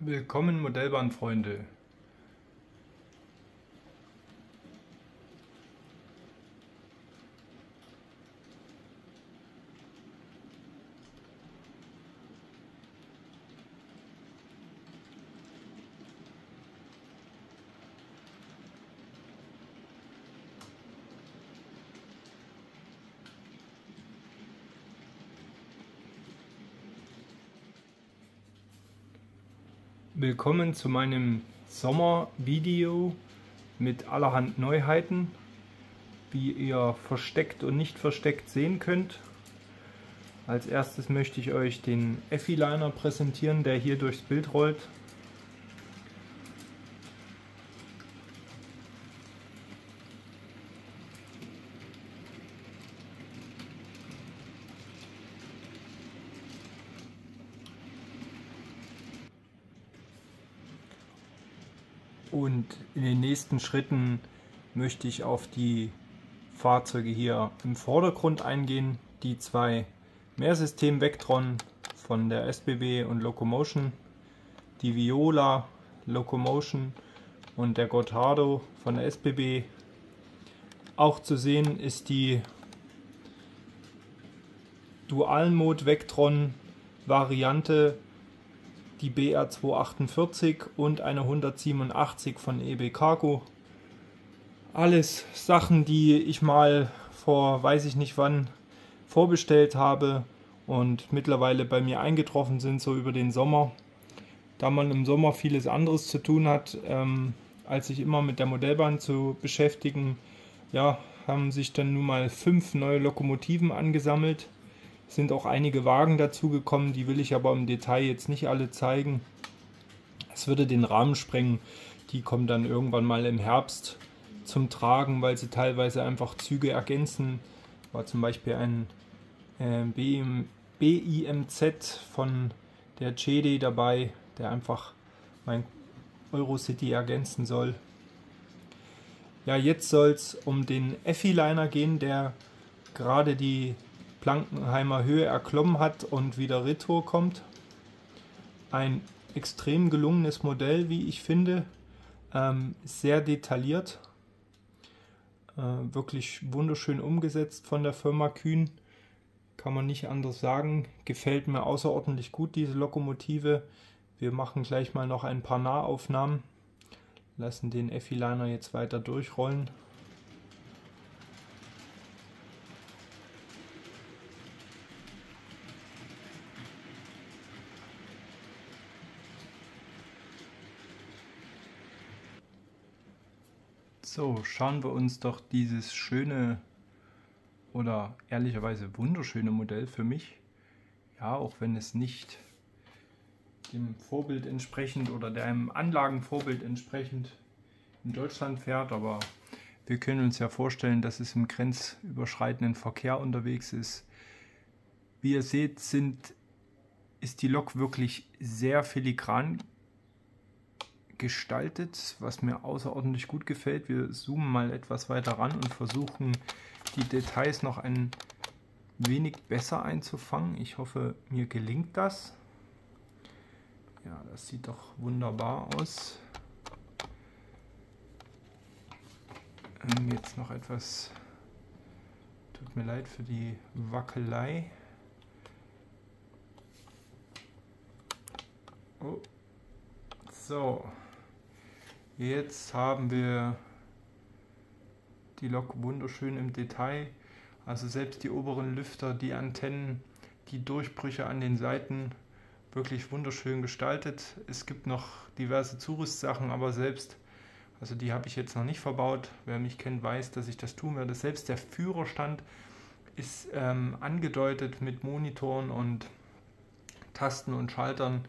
Willkommen Modellbahnfreunde. Willkommen zu meinem Sommervideo mit allerhand Neuheiten, wie ihr versteckt und nicht versteckt sehen könnt. Als erstes möchte ich euch den Effiliner präsentieren, der hier durchs Bild rollt. Und in den nächsten Schritten möchte ich auf die Fahrzeuge hier im Vordergrund eingehen. Die zwei Mehrsystem Vectron von der SBB und Locomotion, die Viola Locomotion und der Gottardo von der SBB. Auch zu sehen ist die Dual-Mode Vectron Variante, die BR 248 und eine 187 von EB Cargo. Alles Sachen, die ich mal vor weiß ich nicht wann vorbestellt habe und mittlerweile bei mir eingetroffen sind, so über den Sommer. Da man im Sommer vieles anderes zu tun hat, als sich immer mit der Modellbahn zu beschäftigen, ja, haben sich dann nun mal 5 neue Lokomotiven angesammelt. Sind auch einige Wagen dazu gekommen, die will ich aber im Detail jetzt nicht alle zeigen. Es würde den Rahmen sprengen. Die kommen dann irgendwann mal im Herbst zum Tragen, weil sie teilweise einfach Züge ergänzen. War zum Beispiel ein BIMZ von der CEDE dabei, der einfach mein Eurocity ergänzen soll. Ja, jetzt soll es um den Effiliner gehen, der gerade die Plankenheimer Höhe erklommen hat und wieder retour kommt. Ein extrem gelungenes Modell, wie ich finde, sehr detailliert, wirklich wunderschön umgesetzt von der Firma Kühn, kann man nicht anders sagen. Gefällt mir außerordentlich gut, diese Lokomotive. Wir machen gleich mal noch ein paar Nahaufnahmen, lassen den Effiliner jetzt weiter durchrollen. So, schauen wir uns doch dieses schöne oder ehrlicherweise wunderschöne Modell für mich, ja, auch wenn es nicht dem Vorbild entsprechend oder dem Anlagenvorbild entsprechend in Deutschland fährt, aber wir können uns ja vorstellen, dass es im grenzüberschreitenden Verkehr unterwegs ist. Wie ihr seht, ist die Lok wirklich sehr filigran gestaltet, was mir außerordentlich gut gefällt. Wir zoomen mal etwas weiter ran und versuchen die Details noch ein wenig besser einzufangen. Ich hoffe, mir gelingt das. Ja, das sieht doch wunderbar aus. Jetzt noch etwas, tut mir leid für die Wackelei. Oh. So. Jetzt haben wir die Lok wunderschön im Detail, also selbst die oberen Lüfter, die Antennen, die Durchbrüche an den Seiten, wirklich wunderschön gestaltet. Es gibt noch diverse Zurüstsachen, aber also die habe ich jetzt noch nicht verbaut. Wer mich kennt, weiß, dass ich das tun werde. Selbst der Führerstand ist angedeutet mit Monitoren und Tasten und Schaltern,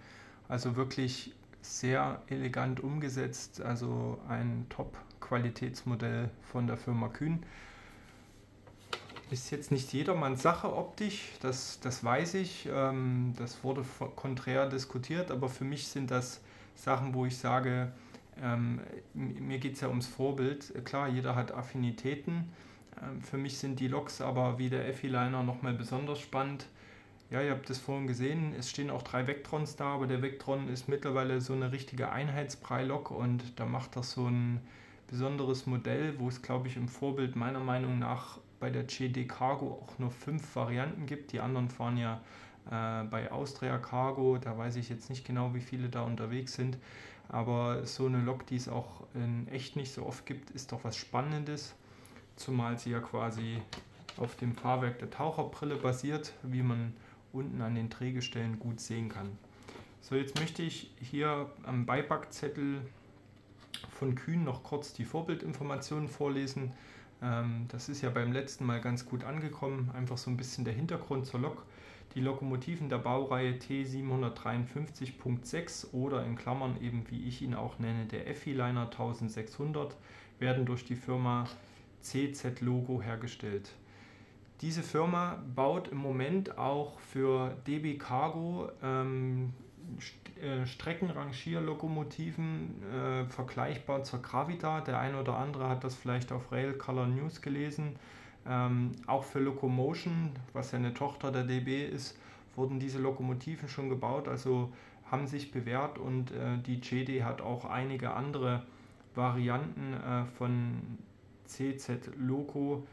also wirklich sehr elegant umgesetzt, also ein Top-Qualitätsmodell von der Firma Kühn. Ist jetzt nicht jedermanns Sache optisch, das weiß ich, das wurde konträr diskutiert, aber für mich sind das Sachen, wo ich sage, mir geht es ja ums Vorbild. Klar, jeder hat Affinitäten, für mich sind die Loks aber wie der Effiliner nochmal besonders spannend. Ja, ihr habt es vorhin gesehen, es stehen auch 3 Vectrons da, aber der Vectron ist mittlerweile so eine richtige Einheitsbrei-Lok und da macht das so ein besonderes Modell, wo es, glaube ich, im Vorbild meiner Meinung nach bei der GD Cargo auch nur 5 Varianten gibt. Die anderen fahren ja bei Austria Cargo, da weiß ich jetzt nicht genau, wie viele da unterwegs sind, aber so eine Lok, die es auch in echt nicht so oft gibt, ist doch was Spannendes, zumal sie ja quasi auf dem Fahrwerk der Taucherbrille basiert, wie man unten an den Drehgestellen gut sehen kann. So, jetzt möchte ich hier am Beipackzettel von Kühn noch kurz die Vorbildinformationen vorlesen. Das ist ja beim letzten Mal ganz gut angekommen. Einfach so ein bisschen der Hintergrund zur Lok. Die Lokomotiven der Baureihe T753.6 oder in Klammern eben, wie ich ihn auch nenne, der Effiliner 1600 werden durch die Firma CZ Logo hergestellt. Diese Firma baut im Moment auch für DB Cargo Streckenrangierlokomotiven vergleichbar zur Gravita. Der eine oder andere hat das vielleicht auf Rail Color News gelesen. Auch für Locomotion, was ja eine Tochter der DB ist, wurden diese Lokomotiven schon gebaut, also haben sich bewährt, und die GD hat auch einige andere Varianten von CZ Loco,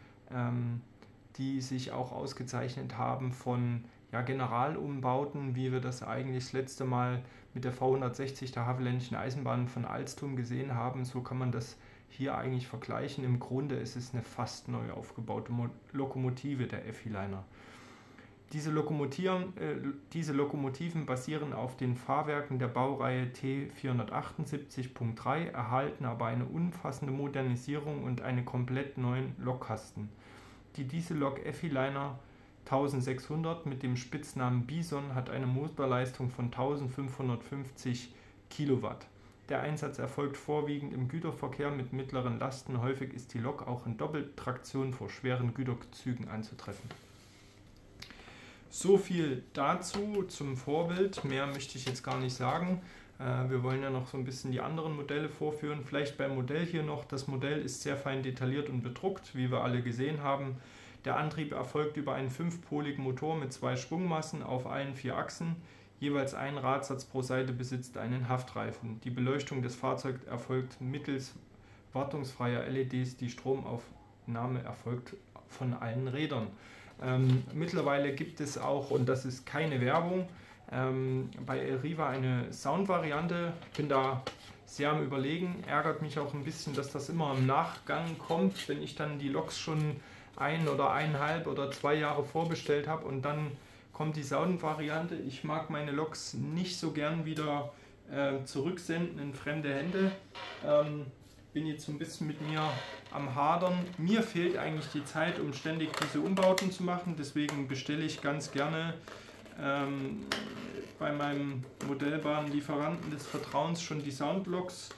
die sich auch ausgezeichnet haben von Generalumbauten, wie wir das eigentlich das letzte Mal mit der V160 der Havelländischen Eisenbahn von Alstom gesehen haben. So kann man das hier eigentlich vergleichen. Im Grunde ist es eine fast neu aufgebaute Lokomotive, der Effiliner. Diese Lokomotiven basieren auf den Fahrwerken der Baureihe T478.3, erhalten aber eine umfassende Modernisierung und einen komplett neuen Lokkasten. Die Diesellok Effiliner 1600 mit dem Spitznamen Bison hat eine Motorleistung von 1550 Kilowatt. Der Einsatz erfolgt vorwiegend im Güterverkehr mit mittleren Lasten. Häufig ist die Lok auch in Doppeltraktion vor schweren Güterzügen anzutreffen. So viel dazu zum Vorbild. Mehr möchte ich jetzt gar nicht sagen. Wir wollen ja noch so ein bisschen die anderen Modelle vorführen. Vielleicht beim Modell hier noch. Das Modell ist sehr fein detailliert und bedruckt, wie wir alle gesehen haben. Der Antrieb erfolgt über einen 5-poligen Motor mit 2 Schwungmassen auf allen 4 Achsen. Jeweils ein Radsatz pro Seite besitzt einen Haftreifen. Die Beleuchtung des Fahrzeugs erfolgt mittels wartungsfreier LEDs. Die Stromaufnahme erfolgt von allen Rädern. Mittlerweile gibt es auch, und das ist keine Werbung, bei Elriva eine Soundvariante. Ich bin da sehr am Überlegen. Ärgert mich auch ein bisschen, dass das immer im Nachgang kommt, wenn ich dann die Loks schon 1 oder 1,5 oder 2 Jahre vorbestellt habe und dann kommt die Soundvariante. Ich mag meine Loks nicht so gern wieder zurücksenden in fremde Hände. Bin jetzt so ein bisschen mit mir am Hadern. Mir fehlt eigentlich die Zeit, um ständig diese Umbauten zu machen. Deswegen bestelle ich ganz gerne bei meinem Modellbahnlieferanten des Vertrauens schon die Soundloks.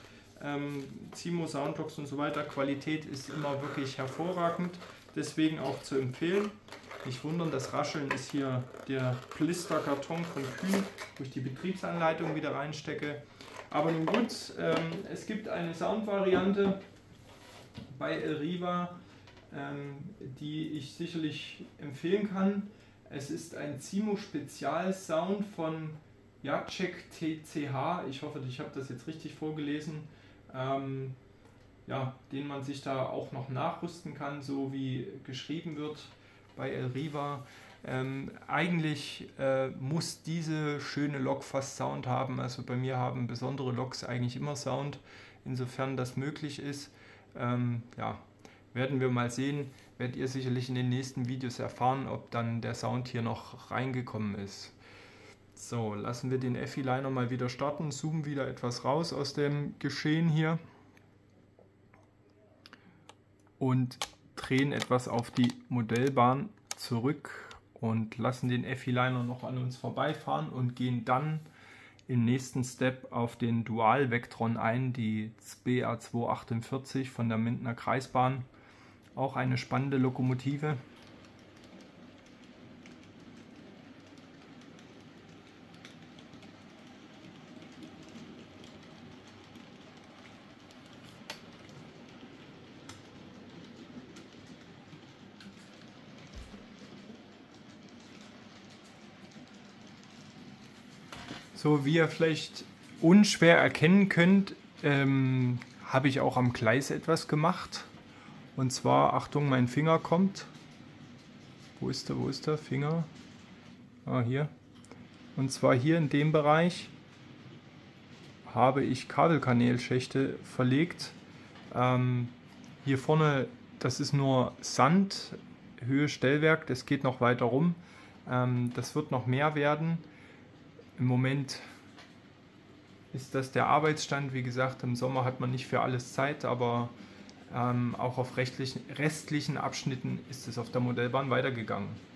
Zimo Soundloks und so weiter. Qualität ist immer wirklich hervorragend. Deswegen auch zu empfehlen. Nicht wundern, das Rascheln ist hier der Blisterkarton von Kühn, wo ich die Betriebsanleitung wieder reinstecke. Aber nun gut, es gibt eine Soundvariante bei Elriva, die ich sicherlich empfehlen kann. Es ist ein Zimo Spezial-Sound von Jacek TCH. Ich hoffe, ich habe das jetzt richtig vorgelesen. Den man sich da auch noch nachrüsten kann, so wie geschrieben wird bei Elriva. Eigentlich muss diese schöne Lok fast Sound haben. Also bei mir haben besondere Loks eigentlich immer Sound, insofern das möglich ist. Werden wir mal sehen. Werdet ihr sicherlich in den nächsten Videos erfahren, ob dann der Sound hier noch reingekommen ist. So, lassen wir den Effiliner mal wieder starten, zoomen wieder etwas raus aus dem Geschehen hier und drehen etwas auf die Modellbahn zurück und lassen den Effiliner noch an uns vorbeifahren und gehen dann im nächsten Step auf den Dual Vectron ein, die BR 248 von der Mindener Kreisbahn. Auch eine spannende Lokomotive. So, wie ihr vielleicht unschwer erkennen könnt, habe ich auch am Gleis etwas gemacht. Und zwar, Achtung, mein Finger kommt. Wo ist der Finger? Ah, hier. Und zwar hier in dem Bereich habe ich Kabelkanälschächte verlegt. Hier vorne, das ist nur Sand, Höhe Stellwerk, das geht noch weiter rum. Das wird noch mehr werden. Im Moment ist das der Arbeitsstand. Wie gesagt, im Sommer hat man nicht für alles Zeit, aber auch auf restlichen Abschnitten ist es auf der Modellbahn weitergegangen.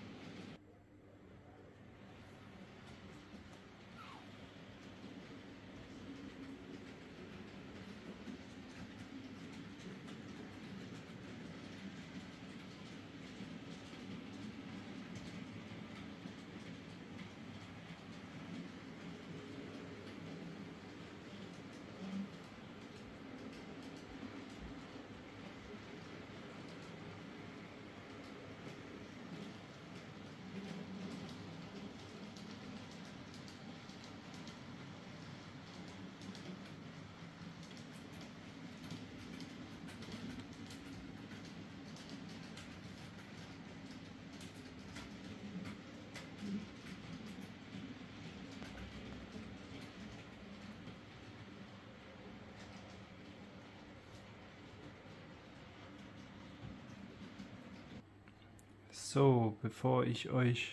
So, bevor ich euch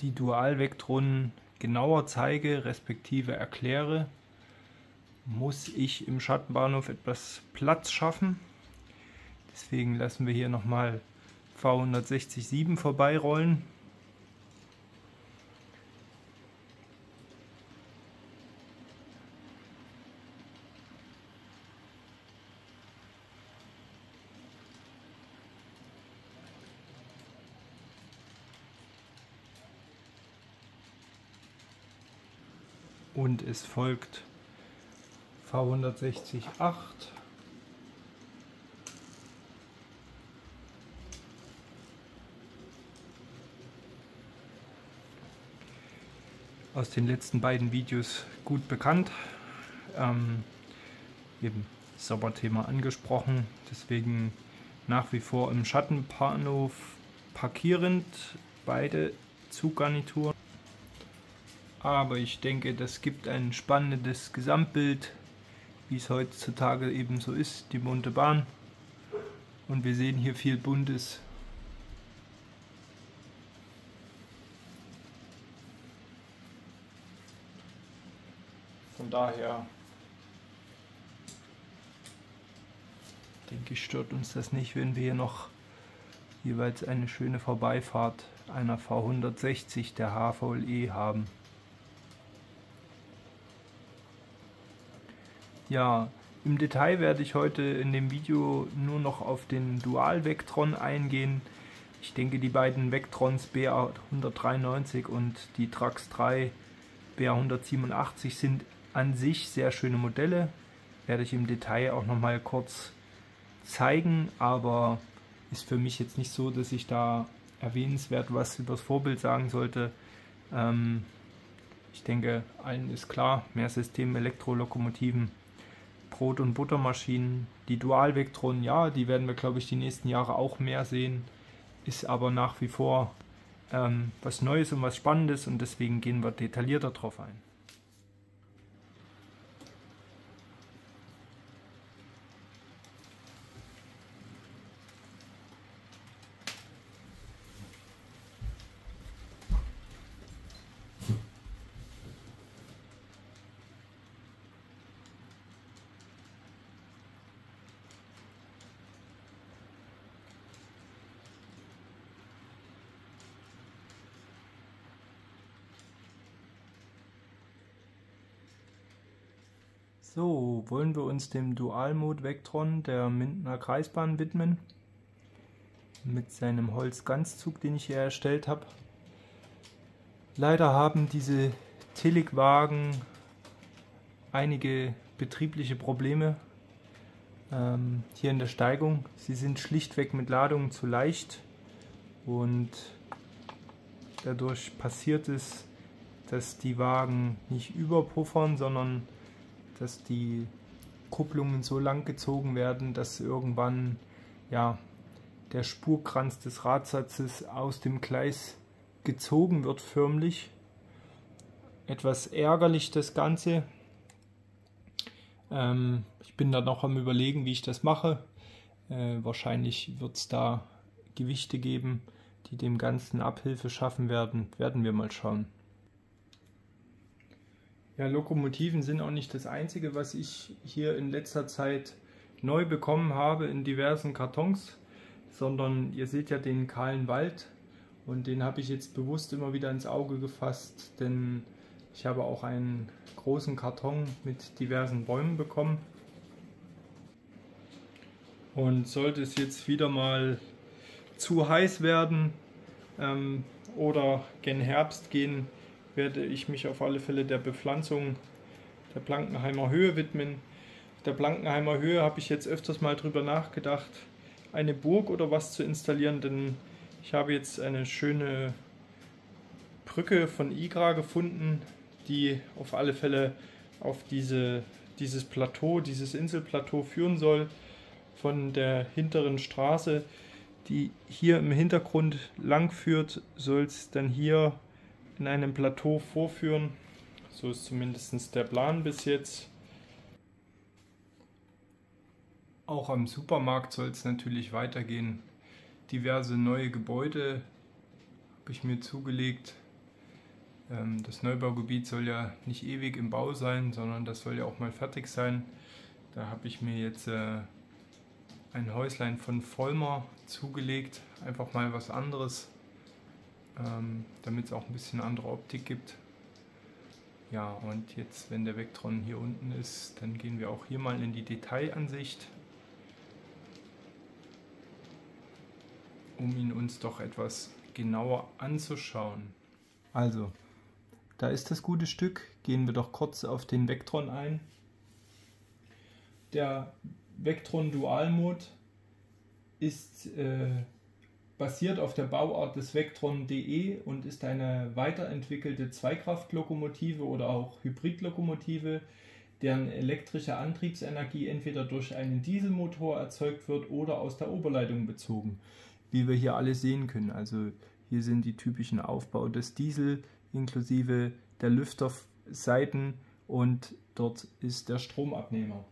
die Dual-Vectron genauer zeige, respektive erkläre, muss ich im Schattenbahnhof etwas Platz schaffen. Deswegen lassen wir hier nochmal V160-7 vorbeirollen. Und es folgt V160-8. Aus den letzten beiden Videos gut bekannt. Eben Sauberthema angesprochen, deswegen nach wie vor im Schattenbahnhof parkierend, beide Zuggarnituren. Aber ich denke, das gibt ein spannendes Gesamtbild, wie es heutzutage eben so ist, die bunte Bahn. Und wir sehen hier viel Buntes. Von daher denke ich, stört uns das nicht, wenn wir hier noch jeweils eine schöne Vorbeifahrt einer V160 der HVLE haben. Ja, im Detail werde ich heute in dem Video nur noch auf den Dual-Vectron eingehen. Ich denke, die beiden Vectrons BA193 und die Trax 3 BA187 sind an sich sehr schöne Modelle. Werde ich im Detail auch noch mal kurz zeigen, aber ist für mich jetzt nicht so, dass ich da erwähnenswert was über das Vorbild sagen sollte. Ich denke, allen ist klar, mehr System, Elektrolokomotiven, Brot- und Buttermaschinen. Die Dual-Vectron, ja, die werden wir, glaube ich, die nächsten Jahre auch mehr sehen, ist aber nach wie vor was Neues und was Spannendes und deswegen gehen wir detaillierter drauf ein. So, wollen wir uns dem Dual-Mode Vectron der Mindener Kreisbahn widmen. Mit seinem Holzganzzug, den ich hier erstellt habe. Leider haben diese Tillig-Wagen einige betriebliche Probleme hier in der Steigung. Sie sind schlichtweg mit Ladungen zu leicht und dadurch passiert ist, dass die Wagen nicht überpuffern, sondern dass die Kupplungen so lang gezogen werden, dass irgendwann ja, der Spurkranz des Radsatzes aus dem Gleis gezogen wird, förmlich. Etwas ärgerlich das Ganze. Ich bin da noch am Überlegen, wie ich das mache. Wahrscheinlich wird es da Gewichte geben, die dem Ganzen Abhilfe schaffen werden. Werden wir mal schauen. Ja, Lokomotiven sind auch nicht das Einzige, was ich hier in letzter Zeit neu bekommen habe in diversen Kartons, sondern ihr seht ja den kahlen Wald und den habe ich jetzt bewusst immer wieder ins Auge gefasst, denn ich habe auch einen großen Karton mit diversen Bäumen bekommen. Und sollte es jetzt wieder mal zu heiß werden oder gen Herbst gehen, werde ich mich auf alle Fälle der Bepflanzung der Blankenheimer Höhe widmen. Auf der Blankenheimer Höhe habe ich jetzt öfters mal drüber nachgedacht, eine Burg oder was zu installieren, denn ich habe jetzt eine schöne Brücke von IGRA gefunden, die auf alle Fälle auf dieses Plateau, dieses Inselplateau führen soll. Von der hinteren Straße, die hier im Hintergrund lang führt, soll es dann hier in einem Plateau vorführen. So ist zumindest der Plan bis jetzt. Auch am Supermarkt soll es natürlich weitergehen. Diverse neue Gebäude habe ich mir zugelegt. Das Neubaugebiet soll ja nicht ewig im Bau sein, sondern das soll ja auch mal fertig sein. Da habe ich mir jetzt ein Häuslein von Vollmer zugelegt. Einfach mal was anderes, damit es auch ein bisschen andere Optik gibt. Ja, und jetzt, wenn der Vectron hier unten ist, dann gehen wir auch hier mal in die Detailansicht, um ihn uns doch etwas genauer anzuschauen. Also, da ist das gute Stück. Gehen wir doch kurz auf den Vectron ein. Der Vectron Dual Mode ist basiert auf der Bauart des Vectron DE und ist eine weiterentwickelte Zweikraftlokomotive oder auch Hybridlokomotive, deren elektrische Antriebsenergie entweder durch einen Dieselmotor erzeugt wird oder aus der Oberleitung bezogen, wie wir hier alle sehen können. Also hier sind die typischen Aufbau des Diesel inklusive der Lüfterseiten und dort ist der Stromabnehmer.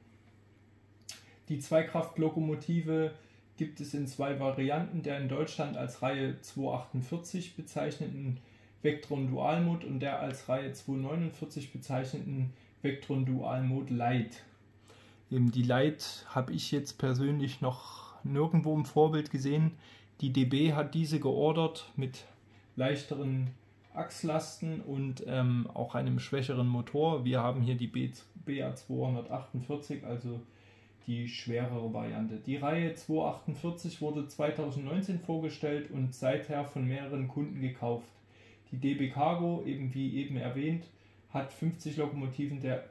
Die Zweikraftlokomotive gibt es in zwei Varianten, der in Deutschland als Reihe 248 bezeichneten Vectron Dual Mode und der als Reihe 249 bezeichneten Vectron Dual Mode Lite. Eben die Lite habe ich jetzt persönlich noch nirgendwo im Vorbild gesehen. Die DB hat diese geordert mit leichteren Achslasten und auch einem schwächeren Motor. Wir haben hier die BA 248, also die schwerere Variante. Die Reihe 248 wurde 2019 vorgestellt und seither von mehreren Kunden gekauft. Die DB Cargo, wie eben erwähnt, hat 50 Lokomotiven der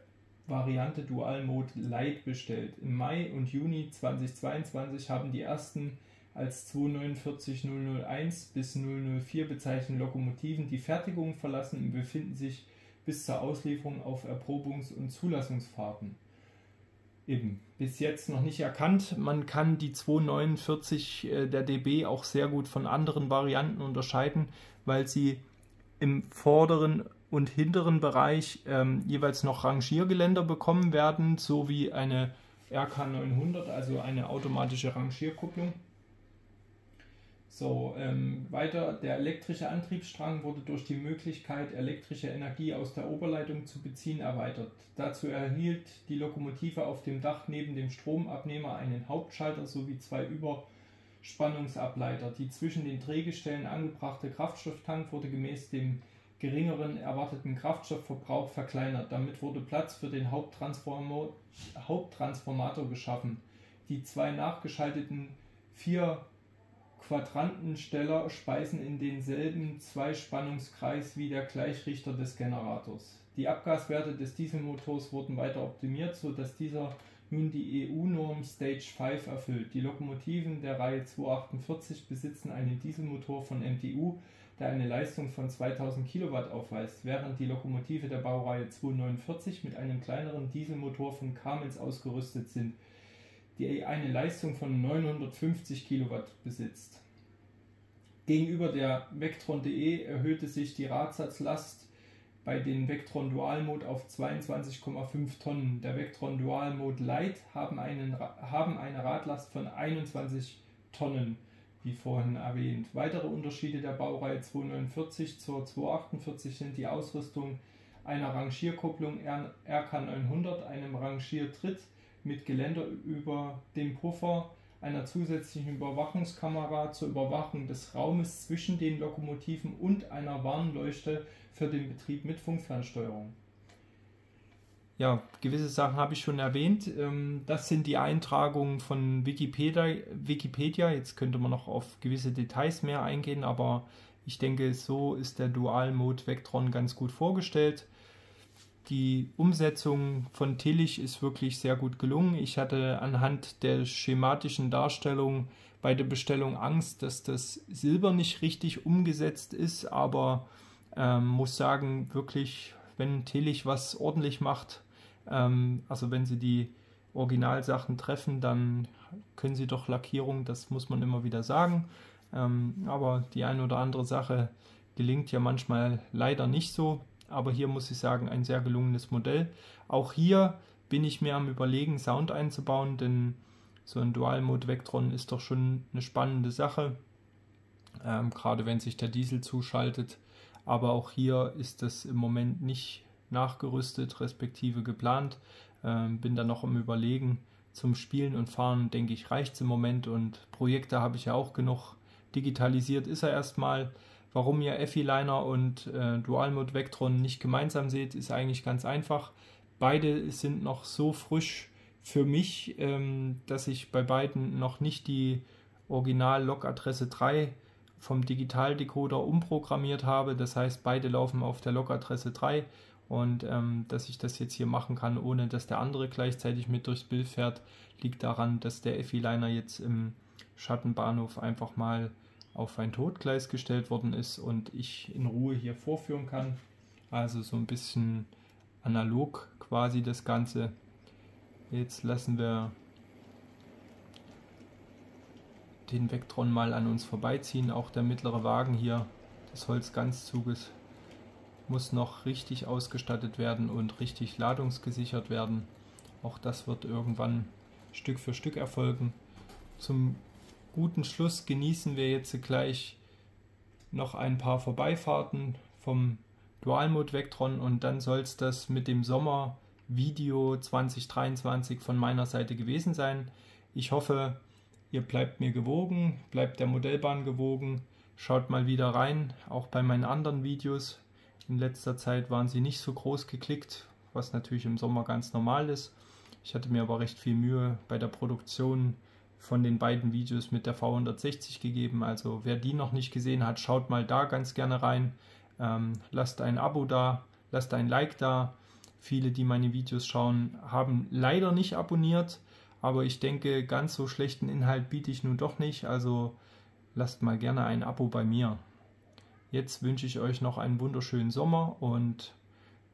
Variante Dual Mode Lite bestellt. Im Mai und Juni 2022 haben die ersten als 249001 bis 004 bezeichneten Lokomotiven die Fertigung verlassen und befinden sich bis zur Auslieferung auf Erprobungs- und Zulassungsfahrten. Eben bis jetzt noch nicht erkannt. Man kann die 249 der DB auch sehr gut von anderen Varianten unterscheiden, weil sie im vorderen und hinteren Bereich jeweils noch Rangiergeländer bekommen werden, sowie eine RK900, also eine automatische Rangierkupplung. So, weiter, der elektrische Antriebsstrang wurde durch die Möglichkeit, elektrische Energie aus der Oberleitung zu beziehen, erweitert. Dazu erhielt die Lokomotive auf dem Dach neben dem Stromabnehmer einen Hauptschalter sowie zwei Überspannungsableiter. Die zwischen den Drehgestellen angebrachte Kraftstofftank wurde gemäß dem geringeren erwarteten Kraftstoffverbrauch verkleinert. Damit wurde Platz für den Haupttransformator geschaffen. Die zwei nachgeschalteten 4 Quadrantensteller speisen in denselben Zweispannungskreis wie der Gleichrichter des Generators. Die Abgaswerte des Dieselmotors wurden weiter optimiert, sodass dieser nun die EU-Norm Stage 5 erfüllt. Die Lokomotiven der Reihe 248 besitzen einen Dieselmotor von MTU, der eine Leistung von 2000 Kilowatt aufweist, während die Lokomotive der Baureihe 249 mit einem kleineren Dieselmotor von Cummins ausgerüstet sind, die eine Leistung von 950 Kilowatt besitzt. Gegenüber der Vectron.de erhöhte sich die Radsatzlast bei den Vectron Dual Mode auf 22,5 Tonnen. Der Vectron Dual Mode Lite haben eine Radlast von 21 Tonnen, wie vorhin erwähnt. Weitere Unterschiede der Baureihe 249 zur 248 sind die Ausrüstung einer Rangierkupplung RK900, einem Rangiertritt mit Geländer über dem Puffer, einer zusätzlichen Überwachungskamera zur Überwachung des Raumes zwischen den Lokomotiven und einer Warnleuchte für den Betrieb mit Funkfernsteuerung. Ja, gewisse Sachen habe ich schon erwähnt. Das sind die Eintragungen von Wikipedia. Jetzt könnte man noch auf gewisse Details mehr eingehen, aber ich denke, so ist der Dual Mode Vectron ganz gut vorgestellt. Die Umsetzung von Tillich ist wirklich sehr gut gelungen. Ich hatte anhand der schematischen Darstellung bei der Bestellung Angst, dass das Silber nicht richtig umgesetzt ist, aber muss sagen, wirklich, wenn Tillich was ordentlich macht, also wenn sie die Originalsachen treffen, dann können sie doch Lackierung, das muss man immer wieder sagen. Aber die eine oder andere Sache gelingt ja manchmal leider nicht so. Aber hier muss ich sagen, ein sehr gelungenes Modell. Auch hier bin ich mir am Überlegen, Sound einzubauen, denn so ein Dual-Mode Vectron ist doch schon eine spannende Sache, gerade wenn sich der Diesel zuschaltet. Aber auch hier ist das im Moment nicht nachgerüstet, respektive geplant. Bin da noch am Überlegen. Zum Spielen und Fahren, denke ich, reicht es im Moment und Projekte habe ich ja auch genug. Digitalisiert ist er erstmal. Warum ihr Effiliner und Dual Mode Vectron nicht gemeinsam seht, ist eigentlich ganz einfach. Beide sind noch so frisch für mich, dass ich bei beiden noch nicht die Original-Log-Adresse 3 vom Digitaldecoder umprogrammiert habe. Das heißt, beide laufen auf der Log-Adresse 3 und dass ich das jetzt hier machen kann, ohne dass der andere gleichzeitig mit durchs Bild fährt, liegt daran, dass der Effiliner jetzt im Schattenbahnhof einfach mal auf ein Totgleis gestellt worden ist und ich in Ruhe hier vorführen kann. Also so ein bisschen analog quasi das Ganze. Jetzt lassen wir den Vectron mal an uns vorbeiziehen. Auch der mittlere Wagen hier des Holzganzzuges muss noch richtig ausgestattet werden und richtig ladungsgesichert werden. Auch das wird irgendwann Stück für Stück erfolgen. Zum guten Schluss genießen wir jetzt gleich noch ein paar Vorbeifahrten vom Dual Mode Vectron und dann soll es das mit dem Sommervideo 2023 von meiner Seite gewesen sein. Ich hoffe, ihr bleibt mir gewogen, bleibt der Modellbahn gewogen, schaut mal wieder rein, auch bei meinen anderen Videos. In letzter Zeit waren sie nicht so groß geklickt, was natürlich im Sommer ganz normal ist. Ich hatte mir aber recht viel Mühe bei der Produktion von den beiden Videos mit der V160 gegeben. Also wer die noch nicht gesehen hat, schaut mal da ganz gerne rein. Lasst ein Abo da, lasst ein Like da. Viele, die meine Videos schauen, haben leider nicht abonniert, aber ich denke, ganz so schlechten Inhalt biete ich nun doch nicht. Also lasst mal gerne ein Abo bei mir. Jetzt wünsche ich euch noch einen wunderschönen Sommer und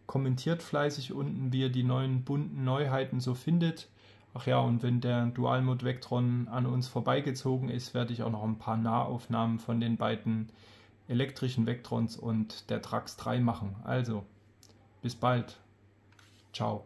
kommentiert fleißig unten, wie ihr die neuen bunten Neuheiten so findet. Ach ja, und wenn der Dual Mode Vectron an uns vorbeigezogen ist, werde ich auch noch ein paar Nahaufnahmen von den beiden elektrischen Vectrons und der Trax 3 machen. Also, bis bald. Ciao.